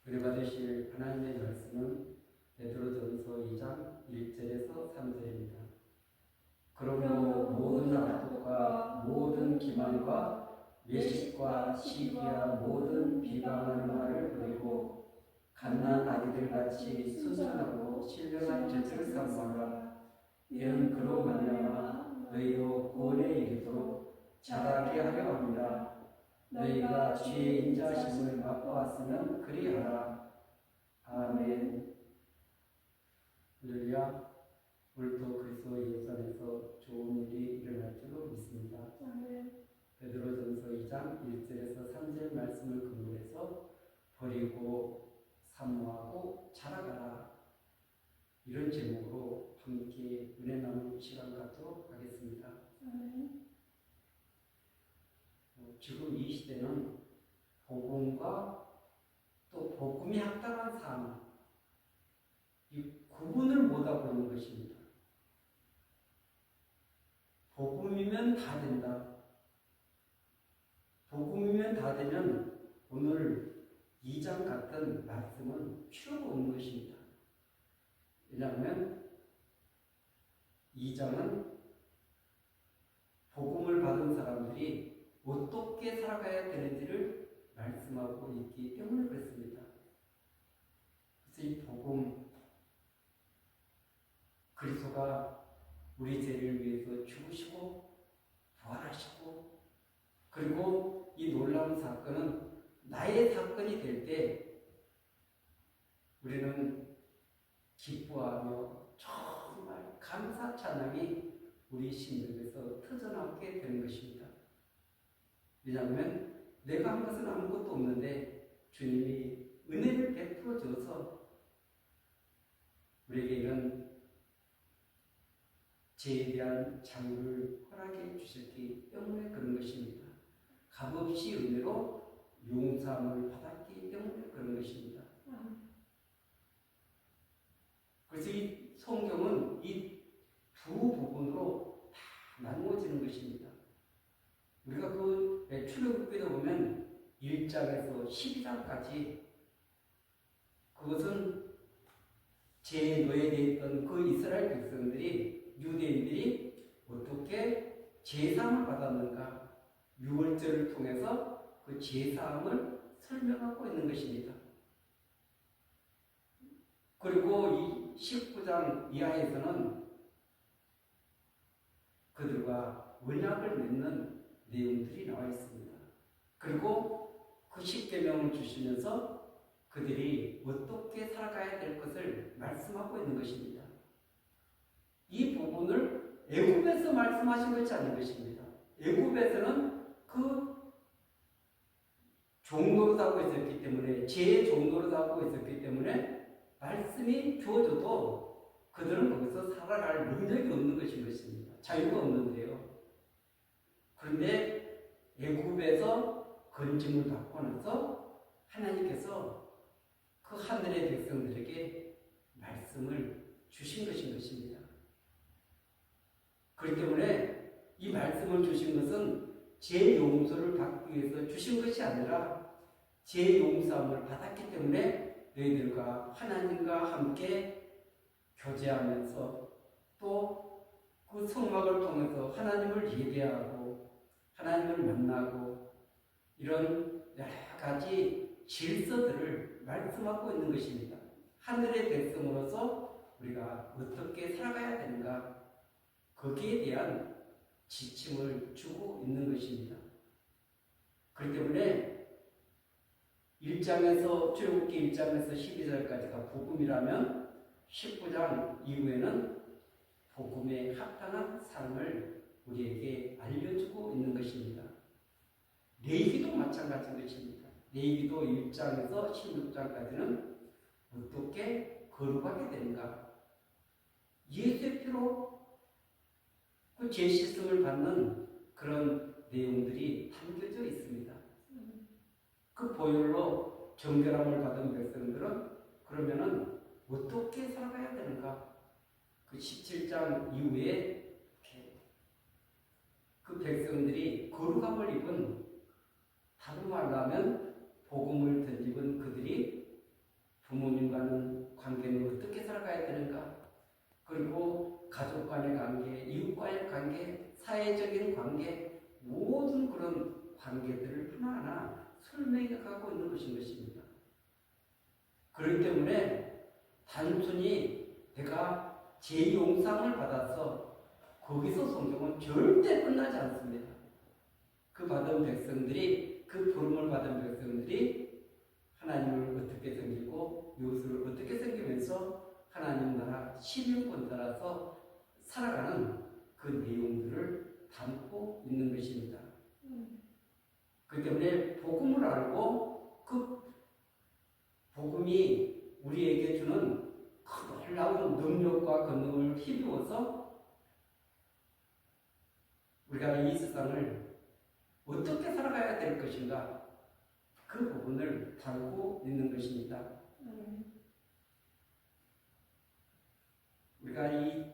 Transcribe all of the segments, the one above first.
우리 받으실 하나님의 말씀은 베드로전서 2장 1절에서 3절입니다. 그러므로 모든 악독과 모든 기만과 외식과 시기와 모든 비방하는 말을 버리고 갓난 아기들같이 순전하고 신령한 젖을 삼아라. 이는 그로 말미암아 너희도 구원에 이르도록 자라게 하려 합니다. 너희가 주의 인자심을 맛보았으면 그리하라. 아멘. 할렐루야. 오늘도 그리스도 예수 안에서 좋은 일이 일어날 줄로 믿습니다. 아멘. 베드로전서 2장 1절에서 3절 말씀을 근거해서 버리고 사모하고 자라가라, 이런 제목으로 함께 은혜 나누는 시간 갖도록 하겠습니다. 아멘. 지금 이 시대는 복음과 또 복음이 합당한 삶, 이 구분을 못하고 있는 것입니다. 복음이면 다 된다. 복음이면 다 되면 오늘 2장 같은 말씀은 필요가 없는 것입니다. 왜냐하면 2장은 복음을 받은 사람들이 어떻게 살아가야 되는지를 말씀하고 있기 때문에 그렇습니다. 그래서 이 복음, 그리스도가 우리 죄를 위해서 죽으시고 부활하시고, 그리고 이 놀라운 사건은 나의 사건이 될 때 우리는 기뻐하며 정말 감사 찬양이 우리 심령에서 터져나오게 되는 것입니다. 왜냐하면 내가 한 것은 아무것도 없는데 주님이 은혜를 베풀어 줘서 우리에게 이런 죄에 대한 자유를 허락해 주셨기 때문에 그런 것입니다. 값없이 은혜로 용서함을 받았기 때문에 그런 것입니다. 그래서 이 성경은 이 두 부분으로 다 나누어지는 것입니다. 우리가 그 출애굽기를 보면 1장에서 12장까지 그것은 죄에 노예되어 있던 그 이스라엘 백성들이, 유대인들이 어떻게 제사함을 받았는가, 유월절을 통해서 그 제사함을 설명하고 있는 것입니다. 그리고 이 19장 이하에서는 그들과 언약을 맺는 내용들이 나와 있습니다. 그리고 그 10계명을 주시면서 그들이 어떻게 살아가야 될 것을 말씀하고 있는 것입니다. 이 부분을 애굽에서 말씀하신 것이 아닌 것입니다. 애굽에서는 그 종로로 살고 있었기 때문에, 제 종로로 살고 있었기 때문에 말씀이 주어져도 그들은 거기서 살아갈 능력이 없는 것입니다. 자유가 없는데요. 그런데 애굽에서 건짐을 받고 나서 하나님께서 그 하늘의 백성들에게 말씀을 주신 것입니다. 그렇기 때문에 이 말씀을 주신 것은 죄 용서를 받기 위해서 주신 것이 아니라 죄 용서함을 받았기 때문에 너희들과 하나님과 함께 교제하면서 또 그 성막을 통해서 하나님을 예배하고 하나님을 만나고 이런 여러 가지 질서들을 말씀하고 있는 것입니다. 하늘의 백성으로서 우리가 어떻게 살아가야 되는가, 거기에 대한 지침을 주고 있는 것입니다. 그렇기 때문에 1장에서 출애굽기 1장에서 12절까지가 복음이라면 19장 이후에는 복음에 합당한 삶을 우리에게 알려주고 있는 것입니다. 레위기도 마찬가지인 것입니다. 레위기도 1장에서 16장까지는 어떻게 거룩하게 되는가, 예수의 피로 그 죄 씻음을 받는 그런 내용들이 담겨져 있습니다. 그 보혈로 정결함을 받은 백성들은 그러면은 어떻게 살아가야 되는가, 그 17장 이후에 그 백성들이 거룩함을 입은, 다른 말로 하면 복음을 덧입은 그들이 사회적인 관계, 모든 그런 관계들을 하나하나 설명해 갖고 있는 것입니다. 그렇기 때문에 단순히 내가 재용상을 받아서 거기서 성경은 절대 끝나지 않습니다. 그 받은 백성들이, 그 부름을 받은 백성들이 하나님을 어떻게 섬기고 이웃을 어떻게 섬기면서 하나님 나라 시민권 따라서 살아가는 그 내용들을 담고 있는 것입니다. 그렇기 때문에 복음을 알고 그 복음이 우리에게 주는 그 놀라운 능력과 권능을 힘입어서 우리가 이 세상을 어떻게 살아가야 될 것인가, 그 부분을 다루고 있는 것입니다. 우리가 이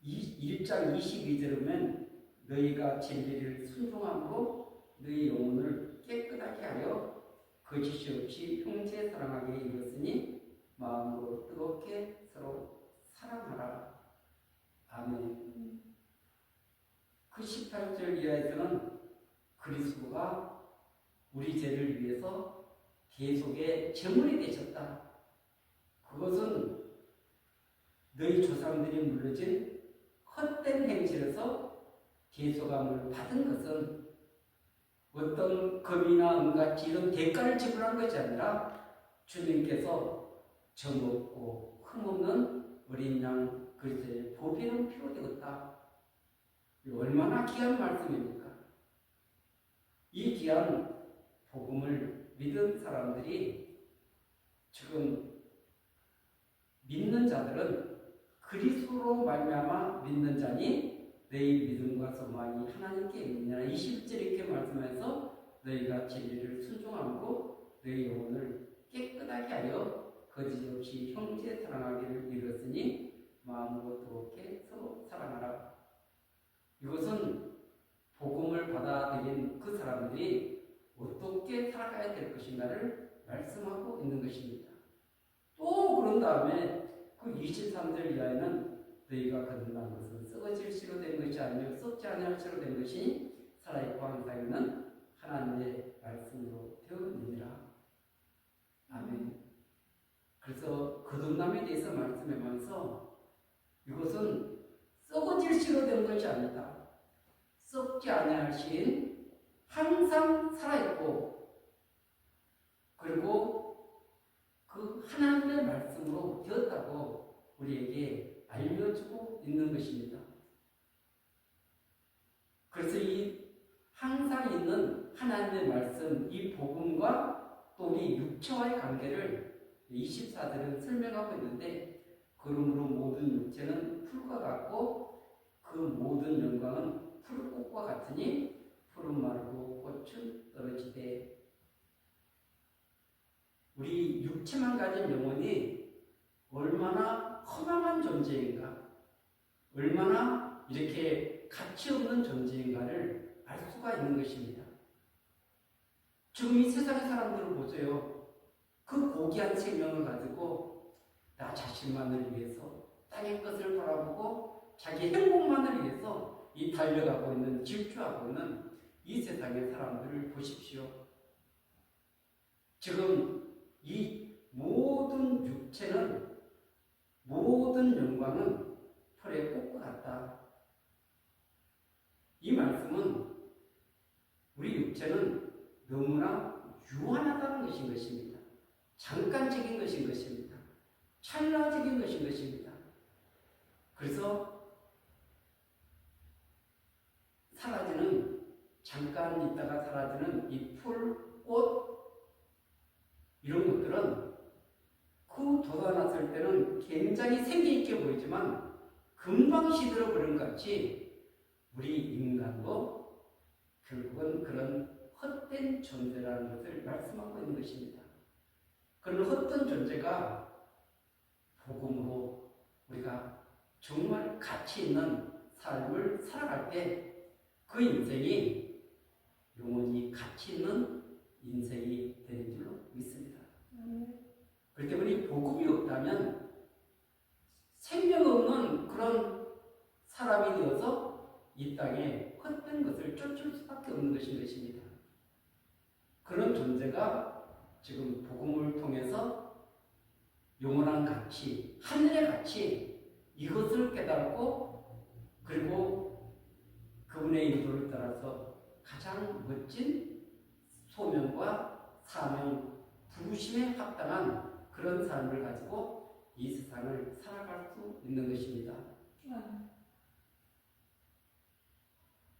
1장 22절이면 너희가 진리를 순종함으로 너희 영혼을 깨끗하게 하여 거짓이 없이 형제 사랑하게 이뤘으니 마음으로 뜨겁게 서로 사랑하라. 아멘. 그 18절 이하에서는 그리스도가 우리 죄를 위해서 계속의 제물이 되셨다. 그것은 너희 조상들이 물려진 헛된 행실에서 계속함을 받은 것은 어떤 금이나 은같이 이런 대가를 지불한 것이 아니라 주님께서 정없고 흠없는 어린 양 그리스도의 보배는 피로 되었다. 얼마나 귀한 말씀입니까? 이 귀한 복음을 믿은 사람들이, 지금 믿는 자들은 그리스도로 말미암아 믿는 자니 너희 믿음과 소망이 하나님께 있느냐. 20절 이렇게 말씀해서 너희가 진리를 순종함으로 너희 영혼을 깨끗하게 하여 거짓 없이 형제 사랑하기를 이뤘으니 마음으로 뜨겁게 서로 사랑하라. 이것은 복음을 받아들인 그 사람들이 어떻게 살아가야 될 것인가를 말씀하고 있는 것입니다. 또 그런 다음에 그 23절 이하에는 너희가 거듭난 것은 썩어질 씨로 된 것이 아니며 썩지 아니할 씨로 된 것이 살아있고 항상 있는 하나님의 말씀으로 되었느니라. 아멘. 그래서 거듭남에 대해서 말씀하면서 이것은 썩어질 씨로 된 것이 아니다. 썩지 아니할 씨인 항상 살아있고, 그리고 그 하나님의 말씀으로 되었다고 우리에게 알려주고 있는 것입니다. 그래서 이 항상 있는 하나님의 말씀, 이 복음과 또 우리 육체와의 관계를 24절은 설명하고 있는데, 그러므로 모든 육체는 풀과 같고 그 모든 영광은 푸른꽃과 같으니 푸른 마르고 꽃은 떨어지되. 우리 육체만 가진 영혼이 얼마나 허망한 존재인가, 얼마나 이렇게 가치 없는 존재인가를 알 수가 있는 것입니다. 지금 이 세상의 사람들을 보세요. 그 고귀한 생명을 가지고 나 자신만을 위해서 땅의 것을 바라보고 자기 행복만을 위해서 이 달려가고 있는, 질주하고 있는 이 세상의 사람들을 보십시오. 지금 이 모든 육체는, 모든 영광은 풀의 꽃과 같다. 이 말씀은 우리 육체는 너무나 유한하다는 것인 것입니다. 잠깐적인 것인 것입니다. 찰나적인 것인 것입니다. 그래서 사라지는, 잠깐 있다가 사라지는 이 풀, 꽃, 이런 것들은 그 돋아났을 때는 굉장히 생기있게 보이지만 금방 시들어버린 것 같이 우리 인간도 결국은 그런 헛된 존재라는 것을 말씀하고 있는 것입니다. 그런 헛된 존재가 복음으로 우리가 정말 가치 있는 삶을 살아갈 때 그 인생이 영원히 가치 있는 인생이 되는 줄로 믿습니다. 그렇기 때문에 복음이 없다면 생명 없는 그런 사람이 되어서 이 땅에 헛된 것을 쫓을 수밖에 없는 것입니다. 그런 존재가 지금 복음을 통해서 영원한 가치, 하늘의 가치, 이것을 깨닫고 그리고 그분의 인도를 따라서 가장 멋진 소명과 사명, 부르심에 합당한 그런 삶을 가지고 이 세상을 살아갈 수 있는 것입니다.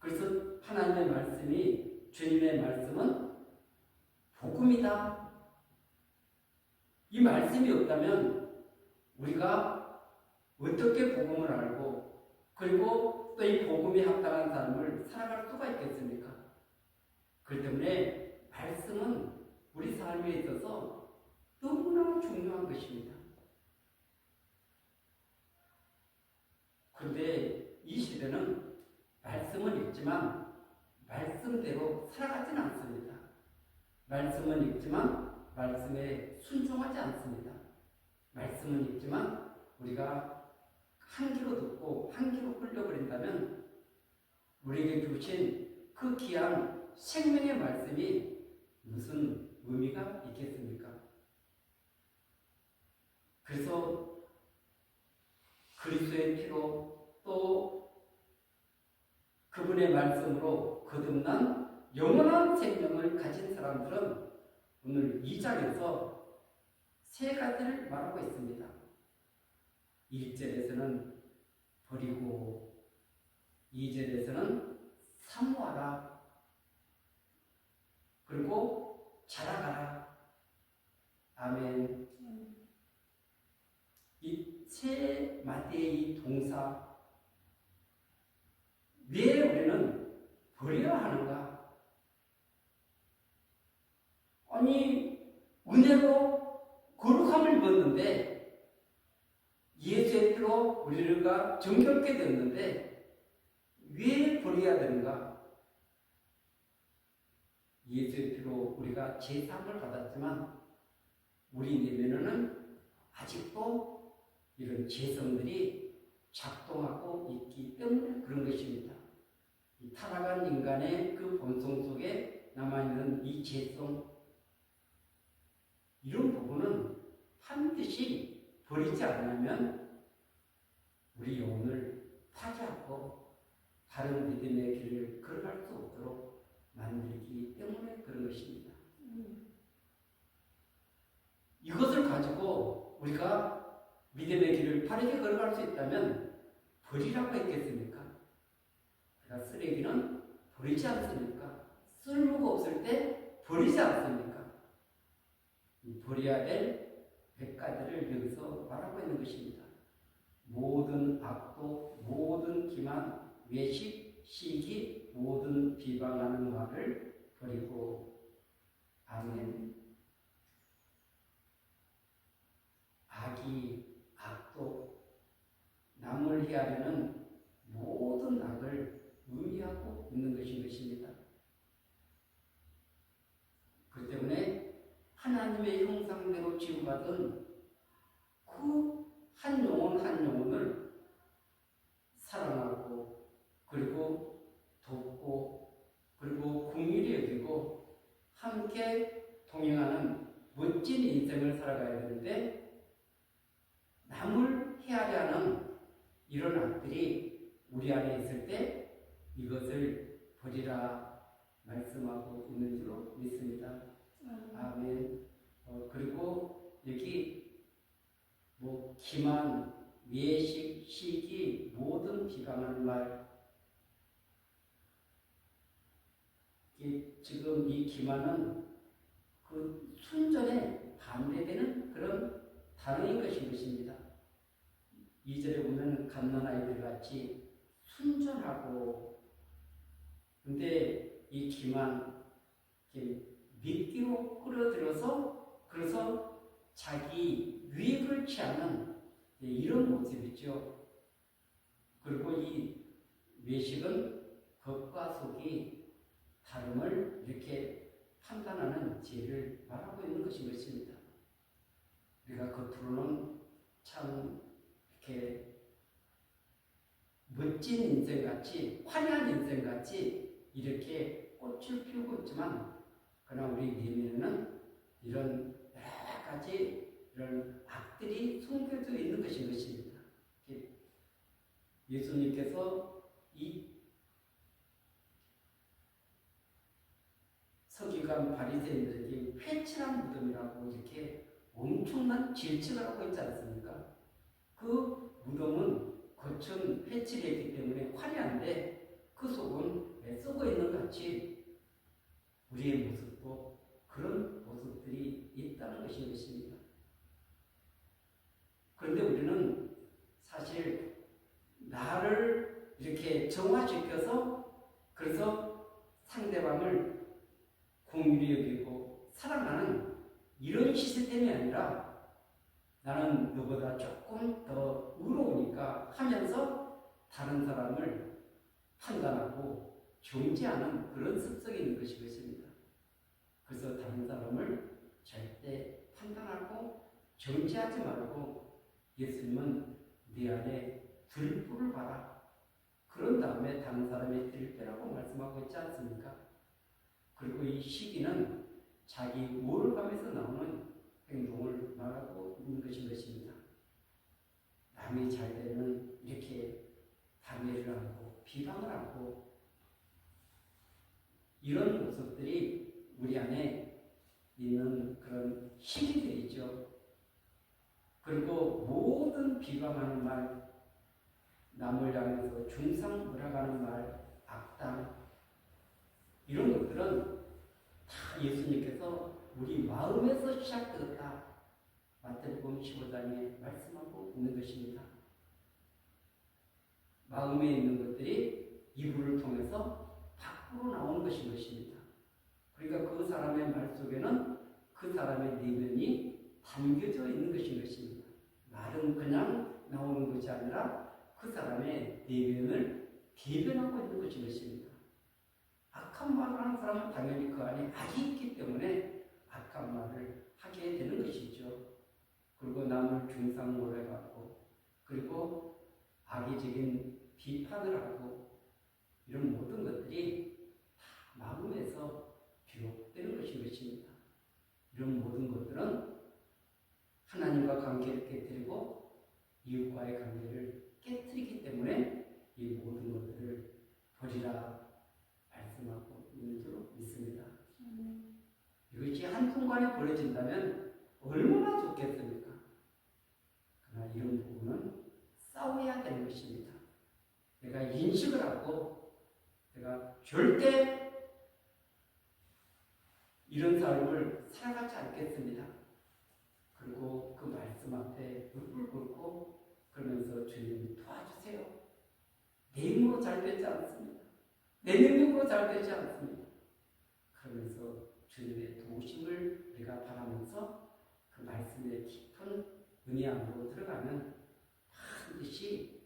그래서 하나님의 말씀이, 주님의 말씀은 복음이다. 이 말씀이 없다면 우리가 어떻게 복음을 알고 그리고 또 이 복음에 합당한 삶을 살아갈 수가 있겠습니까? 그렇기 때문에 말씀은 우리 삶에 있어서 너무나 중요한 것입니다. 그런데 이 시대는 말씀은 읽지만 말씀대로 살아가지는 않습니다. 말씀은 읽지만 말씀에 순종하지 않습니다. 말씀은 읽지만 우리가 한 귀로 듣고 한 귀로 흘려버린다면 우리에게 주신 그 귀한 생명의 말씀이 무슨 의미가 있겠습니까? 그래서 그리스도의 피로 또 그분의 말씀으로 거듭난 영원한 생명을 가진 사람들은 오늘 2장에서 세 가지를 말하고 있습니다. 1절에서는 버리고 2절에서는 사모하라 그리고 자라가라. 아멘. 이 세 마디의 이 동사 왜 우리는 버려야 하는가? 아니 은혜로 거룩함을 입었는데 예수의 피로 우리가 정결케 됐는데 왜 버려야 되는가? 예수의 피로 우리가 제사함을 받았지만 우리 내면에는 아직도 이런 죄성들이 작동하고 있기 때문에 그런 것입니다. 이 타락한 인간의 그 본성 속에 남아있는 이 죄성, 이런 부분은 반드시 버리지 않으면 우리 영혼을 파괴하고 바른 믿음의 길을 걸어갈 수 없도록 만들기 때문에 그런 것입니다. 이것을 가지고 우리가 믿음의 길을 바르게 걸어갈 수 있다면 버리라고 했겠습니까? 그러니까 쓰레기는 버리지 않습니까? 쓸모가 없을 때 버리지 않습니까? 이 버려야 될 100가지를 여기서 말하고 있는 것입니다. 모든 악독, 모든 기만, 외식, 시기, 모든 비방하는 말을 버리고. 아멘. 악이, 악독, 남을 해하려는 모든 악을 의미하고 있는 것입니다. 그렇기 때문에 하나님의 형상대로 지음받은 그 한 영혼 한 영혼을 사랑하고 그리고 돕고 그리고 긍휼히 여기고 함께 동행하는 멋진 인생을 살아가야 되는데 남을 헤아려 하는 이런 악들이 우리 안에 있을 때 이것을 버리라 말씀하고 있는 줄로 믿습니다. 아멘. 그리고 여기 기만, 외식, 시기, 모든 비방하는 말. 지금 이 기만은 그 순전에 반대되는 그런 단어인 것입니다. 2절에 보면 갓난아이들 같이 순전하고, 근데 이 기만, 미끼로 끌어들여서 그래서 자기 유익을 취하는 이런 모습이죠. 그리고 이 외식은 겉과 속이 다름을 이렇게 판단하는 죄를 말하고 있는 것입니다. 우리가 겉으로는 참 이렇게 멋진 인생같이 화려한 인생같이 이렇게 꽃을 피우고 있지만 그러나 우리 내면에는 이런 여러 가지 이런 악들이 숨겨져 있는 것입니다. 예수님께서 이 서기관 바리새인들에게 회칠한 무덤이라고 이렇게 엄청난 질책을 하고 있지 않습니까? 그 무덤은 겉은 회칠했기 때문에 화려한데 그 속은 썩어 있는 것 같이 우리의 모습도 그런 모습들이 있다는 것입니다. 그런데 우리는 사실 나를 이렇게 정화시켜서 그래서 상대방을 공유히 여기고 사랑하는 이런 시스템이 아니라 나는 너보다 조금 더 의로우니까 하면서 다른 사람을 판단하고 정죄하는 그런 습성이 있는 것입니다. 그래서 다른 사람을 절대 판단하고 정죄하지 말고 예수님은 네 안에 들불을 봐라. 그런 다음에 다른 사람의 들빼라고 말씀하고 있지 않습니까? 그리고 이 시기는 자기 우월감에서 나오는 행동을 말하고 있는 것입니다. 남이 잘 되면 이렇게 방해를 하고 비방을 하고 이런 모습들이 우리 안에 있는 그런 시기들이죠. 그리고 모든 비방하는 말, 남을 향해서 중상모략하는 말, 악당 이런 것들은 다 예수님께서 우리 마음에서 시작되었다. 마태복음 15장에 말씀하고 있는 것입니다. 마음에 있는 것들이 이불을 통해서 밖으로 나오는 것입니다. 그러니까 그 사람의 말 속에는 그 사람의 내면이 담겨져 있는 것입니다. 말은 그냥 나오는 것이 아니라 그 사람의 내면을 대변하고 있는 것입니다. 악한 말을 하는 사람은 당연히 그 안에 악이 있기 때문에 악한 말을 하게 되는 것이죠. 그리고 남을 중상모략하고 그리고 악의적인 비판을 하고 이런 모든 것들이 다 마음에서 비롯되는 것입니다. 이런 모든 것들은 하나님과 관계를 깨뜨리고 이웃과의 관계를 깨뜨리기 때문에 이 모든 것들을 버리라 말씀하고 있는 줄 믿습니다. 이것이 한순간에 벌어진다면 얼마나 좋겠습니까? 그러나 이런 부분은 싸워야 되는 것입니다. 내가 인식을 하고 내가 절대 이런 삶을 살아가지 않겠습니다. 그리고 그 말씀 앞에 무릎을 꿇고 그러면서 주님 도와주세요. 내 힘으로 잘 되지 않습니다. 내 능력으로 잘 되지 않습니다. 그러면서 주님의 도우심을 우리가 바라면서 그 말씀의 깊은 은혜 안으로 들어가면 반드시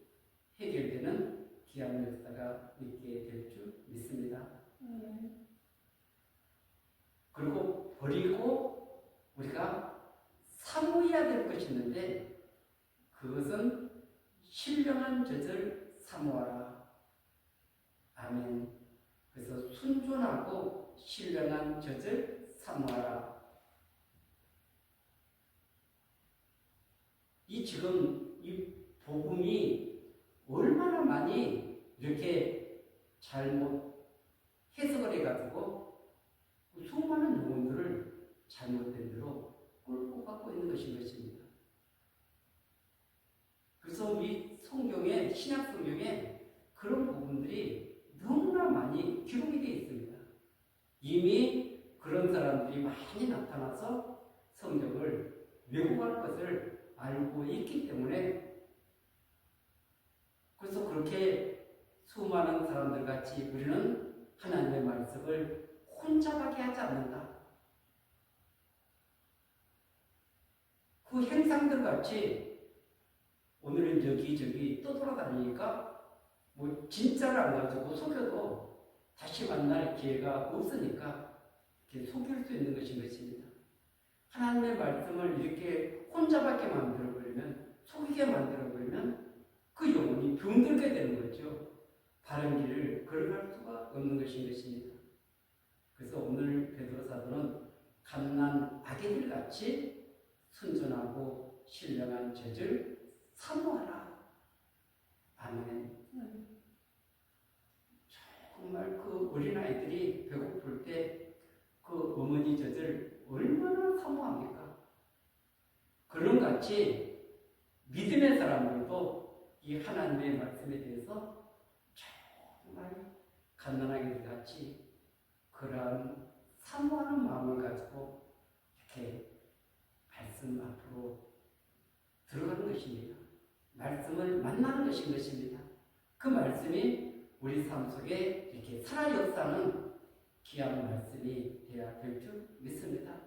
해결되는 귀한 역사가 있게 될 줄 믿습니다. 그리고 버리고 우리가 사모해야 될 것이 있는데 그것은 신령한 젖을 사모하라. 아멘. 그래서 순종하고 신령한 젖을 사모하라. 지금 이 복음이 얼마나 많이 이렇게 잘못 해석을 해가지고 수많은 영혼들을 잘못된 대로 끌고 가고 있는 것입니다. 그래서 우리 성경에, 신약 성경에 그런 부분들이 너무나 많이 기록이 되어 있습니다. 이미 그런 사람들이 많이 나타나서 성경을 왜곡할 것을 알고 있기 때문에 그래서 그렇게 수많은 사람들 같이 우리는 하나님의 말씀을 혼자 가게 하지 않는다. 그 행상들 같이 오늘은 여기저기 떠돌아다니니까 뭐 진짜를 안 가지고 속여도 다시 만날 기회가 없으니까 이렇게 속일 수 있는 것입니다. 하나님의 말씀을 이렇게 혼자밖에 만들어버리면, 속이게 만들어버리면 그 영혼이 병들게 되는 거죠. 바른 길을 걸어갈 수가 없는 것인 것입니다. 그래서 오늘 베드로 사도는 갓난 아기들 같이 순전하고 신령한 젖을 사모하라. 아멘. 정말 그 어린아이들이 배고플 때 그 어머니 젖을 얼마나 사모합니까? 그런 같이 믿음의 사람들도 이 하나님의 말씀에 대해서 정말 갓난아기들 같이 그러한 사모하는 마음을 가지고 이렇게 말씀 앞으로 들어가는 것입니다. 말씀을 만나는 것입니다. 그 말씀이 우리 삶 속에 이렇게 살아 역사하는 귀한 말씀이 되어야 될 줄 믿습니다.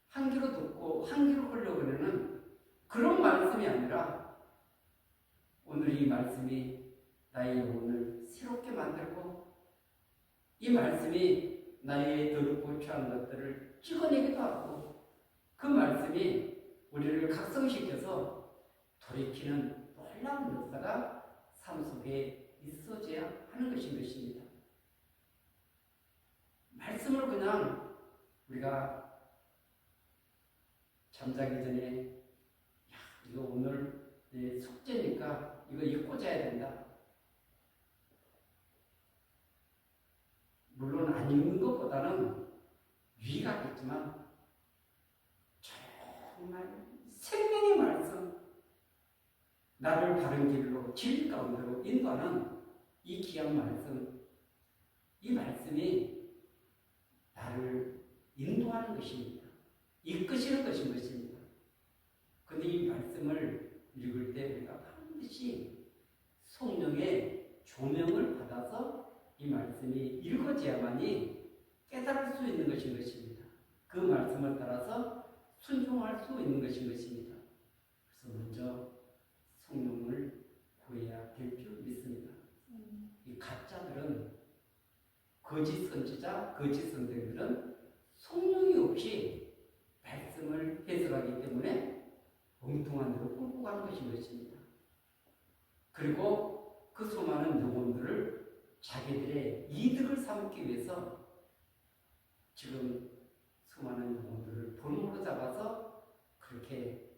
한 귀로 듣고 한 귀로 흘려보내는 그런 말씀이 아니라 오늘 이 말씀이 나의 영혼을 새롭게 만들고 이 말씀이 나의 더럽고 추한 것들을 찍어내기도 하고 그 말씀이 우리를 각성시켜서 돌이키는 놀라운 역사가 삶 속에 있어져야 하는 것입니다. 말씀을 그냥 우리가 잠자기 전에 이거 오늘 내 숙제니까 이거 읽고 자야 된다. 물론 안 읽는 것보다는 유의가 있겠지만 정말 생명의 말씀, 나를 바른 길로 진리 가운데로 인도하는 이 귀한 말씀, 이 말씀이 나를 인도하는 것입니다. 이끄시는 것입니다. 그런데 이 말씀을 읽을 때 우리가 반드시 성령의 조명을 받아서 이 말씀이 읽어져야만이 깨달을 수 있는 것입니다. 그 말씀을 따라서 순종할 수 있는 것입니다. 그래서 먼저 성령을 구해야 될 줄 믿습니다. 이 가짜들은 거짓 선지자, 거짓 선생들은 성령이 없이 말씀을 해석하기 때문에 엉뚱한 대로 끌고 가는 것입니다. 그리고 그 수많은 영혼들을 자기들의 이득을 삼기 위해서 지금 수많은 영혼들을 본으로 잡아서 그렇게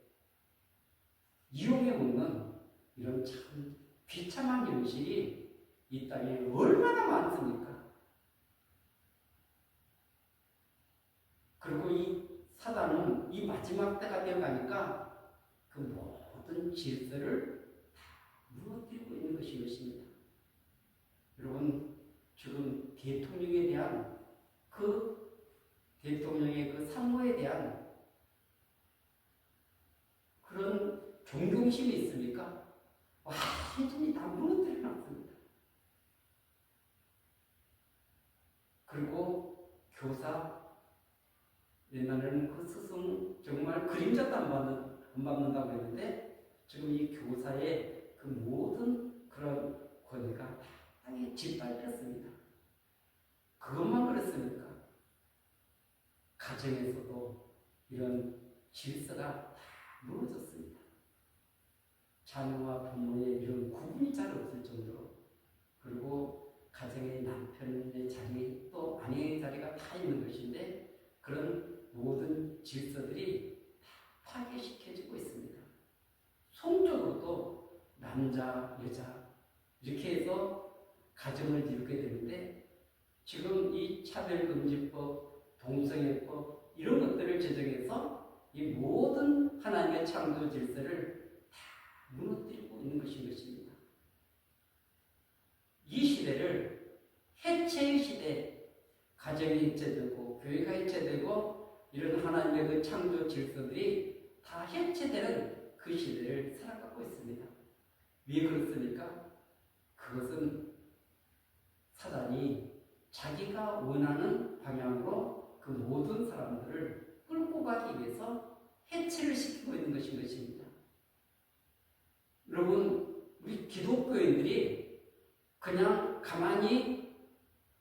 이용해 먹는 이런 참 비참한 현실이 이 땅에 얼마나 많습니까? 그리고 이 사단은 이 마지막 때가 되어가니까 그 모든 질서를 다 무너뜨리고 있는 것입니다. 여러분, 지금 대통령에 대한 대통령의 그 상호에 대한 그런 존경심이 있습니까? 완전히 다 무너뜨려 놨습니다. 그리고 교사, 옛날에는 그 스승 정말 그림자도 안 받는다고 했는데 지금 이 교사의 그 모든 그런 권위가 다 땅에 짓밟혔습니다. 그것만 그렇습니까? 가정에서도 이런 질서가 다 무너졌습니다. 자녀와 부모의 이런 구분이 잘 없을 정도로, 그리고 가정의 남편의 자리 또 아내의 자리가 다 있는 것인데 그런 모든 질서들이 다 파괴시켜지고 있습니다. 성적으로도 남자, 여자 이렇게 해서 가정을 이루게 되는데 지금 이 차별금지법, 동성애법 이런 것들을 제정해서 이 모든 하나님의 창조 질서를 다 무너뜨리고 있는 것입니다. 이 시대를 해체의 시대, 가정이 해체되고 교회가 해체되고 이런 하나님의 그 창조 질서들이 다 해체되는 그 시대를 살아가고 있습니다. 왜 그렇습니까? 그것은 사단이 자기가 원하는 방향으로 그 모든 사람들을 끌고 가기 위해서 해체를 시키고 있는 것입니다. 여러분, 우리 기독교인들이 그냥 가만히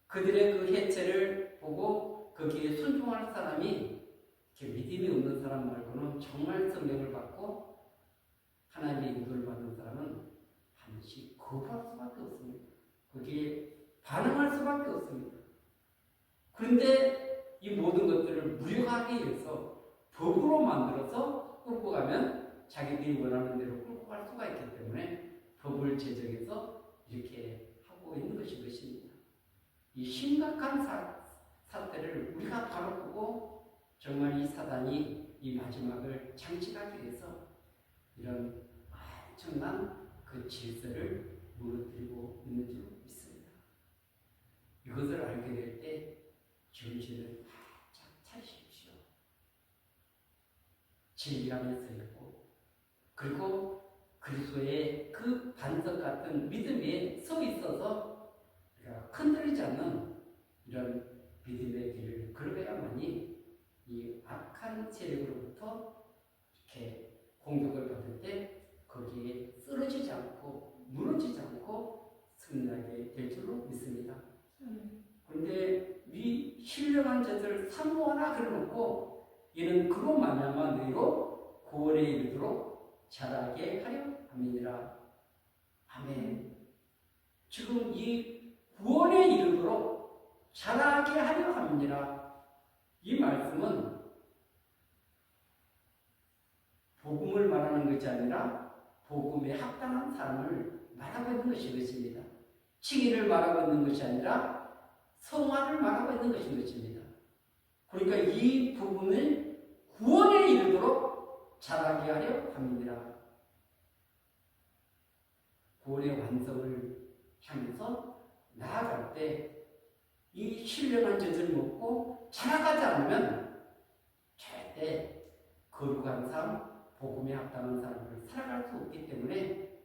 그들의 그 해체를 보고 거기에 순종할 사람이 이렇게 믿음이 없는 사람 말고는 정말 성령을 받고 하나님의 인도를 받는 사람은 반드시 거부할 수밖에 없습니다. 거기에 반응할 수밖에 없습니다. 그런데 이 모든 것들을 무력하게 해서 법으로 만들어서 끌고 가면 자기들이 원하는 대로 끌고 갈 수가 있기 때문에 법을 제정해서 이렇게 하고 있는 것입니다. 이 심각한 사태를 우리가 바로 보고 정말 이 사단이 이 마지막을 장식하기 위해서 이런 엄청난 그 질서를 무너뜨리고 있는 줄 믿습니다. 이것을 알게 될 때 정신을 바짝 차리십시오. 진리 안에 서 있고 그리고 그리스도의 그 반석 같은 믿음에 서 있어서 우리가 흔들리지 않는 이런 믿음의 길을 걸어야만이 이 악한 세력으로부터 이렇게 공격을 받을 때 거기에 쓰러지지 않고 무너지지 않고 승리하게 될 줄로 믿습니다. 그런데 이 신령한 젖을 사모하라 그래놓고 이는 그로 말미암아 너희로 구원에 이르도록 자라게 하려 함이니라. 아멘. 지금 이 구원에 이르도록 자라게 하려 함이니라. 이 말씀은 복음을 말하는 것이 아니라 복음에 합당한 사람을 말하고 있는 것입니다. 칭의를 말하고 있는 것이 아니라 성화를 말하고 있는 것입니다. 그러니까 이 부분을 구원에 이르도록 자라게 하려 함이니라. 구원의 완성을 향해서 나아갈 때 이 신령한 젖을 먹고 자라가지 않으면 절대 거룩한 삶, 복음에 합당한 삶을 살아갈 수 없기 때문에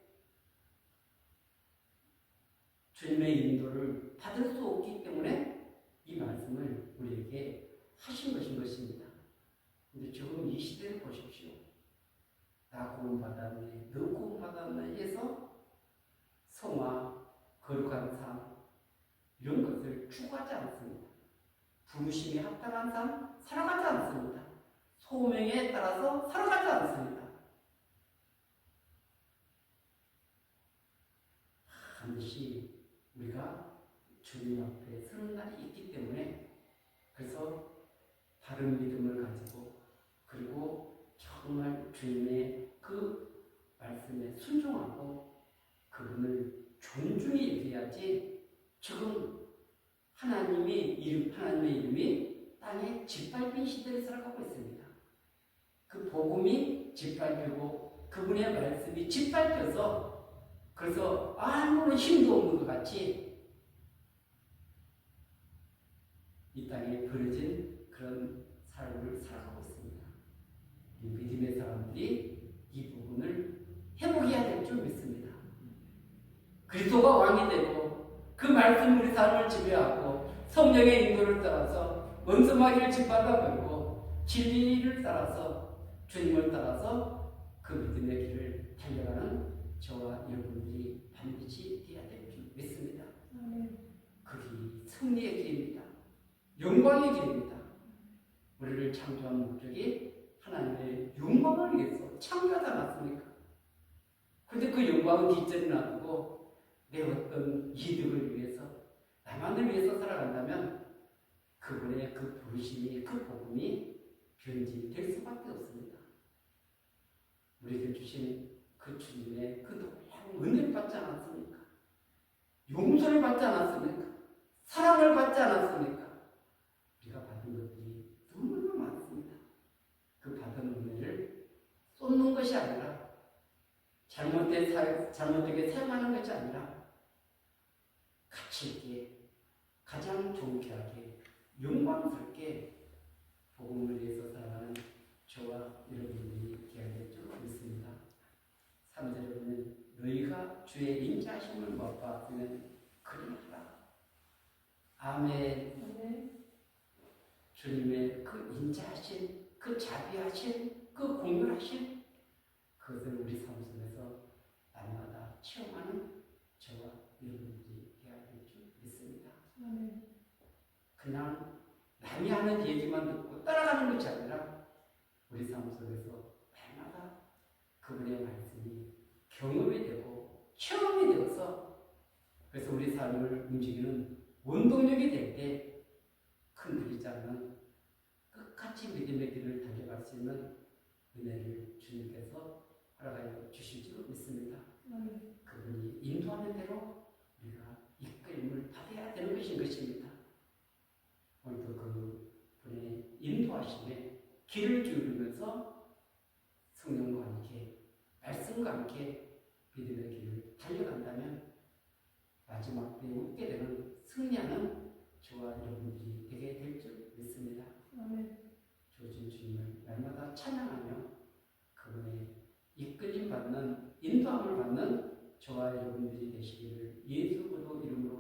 주님의 인도를 받을 수 없기 때문에 이 말씀을 우리에게 하신 것입니다. 그런데 지금 이 시대를 보십시오. 나 구원받았네, 너 구원받았네 해서 성화, 거룩한 삶 이런 것을 추구하지 않습니다. 부르심에 합당한 삶 살아가지 않습니다. 소명에 따라서 살아가지 않습니다. 반드시 우리가 주님 앞에 서는 날이 있기 때문에 그래서 바른 믿음을 가지고 그리고 정말 주님의 그 말씀에 순종하고 그분을 존중히 여겨야지 지금 하나님의 이름이 땅에 짓밟힌 시대를 살아가고 있습니다. 그 복음이 짓밟히고 그분의 말씀이 짓밟혀서 그래서 아무런 힘도 없는 것 같이 이 땅에 버려진 그런 삶을 살아가고 있습니다. 이 믿음의 사람들이 이 부분을 회복해야 될 줄 믿습니다. 그리스도가 왕이 되고 그 말씀 우리 삶을 지배하고 성령의 인도를 따라서 원수마귀를 짓밟아 버리고 진리를 따라서 주님을 따라서 그 믿음의 길을 달려가는 저와 여러분들이 반드시 되어야 될 줄 믿습니다. 그 길이 승리의 길입니다. 영광의 길입니다. 우리를 창조한 목적이 하나님의 영광을 위해서 창조하지 않았습니까? 그런데 그 영광은 뒷전에 놔두고 내 어떤 이득을 위해서 나만을 위해서 살아간다면 그분의 그 부르심이 그 복음이 변질될 수밖에 없습니다. 우리에게 주신 그 주님의 그 놀라운 은혜를 받지 않았습니까? 용서를 받지 않았습니까? 사랑을 받지 않았습니까? 우리가 받은 것들이 너무나 많습니다. 그 받은 은혜를 쏟는 것이 아니라 잘못되게 사용하는 것이 아니라 가치 있게 가장 존귀하게 영광스럽게 복음을 위해서 살아가는 저와 여러분들이 되어야 될 줄 믿습니다. 3절에 보면 너희가 주의 인자하심을 맛봤으면 그리하라. 아멘. 주님의 그 인자하심, 그 자비하심, 그 공멸하심 그것을 우리 삶 속에서 날마다 체험하는 저와 여러분들이 되어야 될 줄 믿습니다. 그냥 남이 하는 얘기만 듣고 따라가는 것이 아니라 우리 삶 속에서 날마다 그분의 말씀이 경험이 되고 체험이 되어서 그래서 우리 삶을 움직이는 원동력이 될 때 흔들리지 않는 끝까지 믿음의 길을 달려갈 수 있는 은혜를 주님께서 허락하여 주실 줄 믿습니다. 그분이 인도하는 대로 우리가 이끌림을 받아야 되는 것입니다. 오늘도 그분의 인도하심에 길을 기울이면서 성령과 함께 말씀과 함께 믿음의 길을 달려간다면 마지막 때에 웃게 되는 승리하는 저와 여러분들이 되게 될 줄 믿습니다. 주신 주님을 날마다 찬양하며 그분의 이끌림 받는 인도함을 받는 저와 여러분들이 되시기를 예수 그리스도 이름으로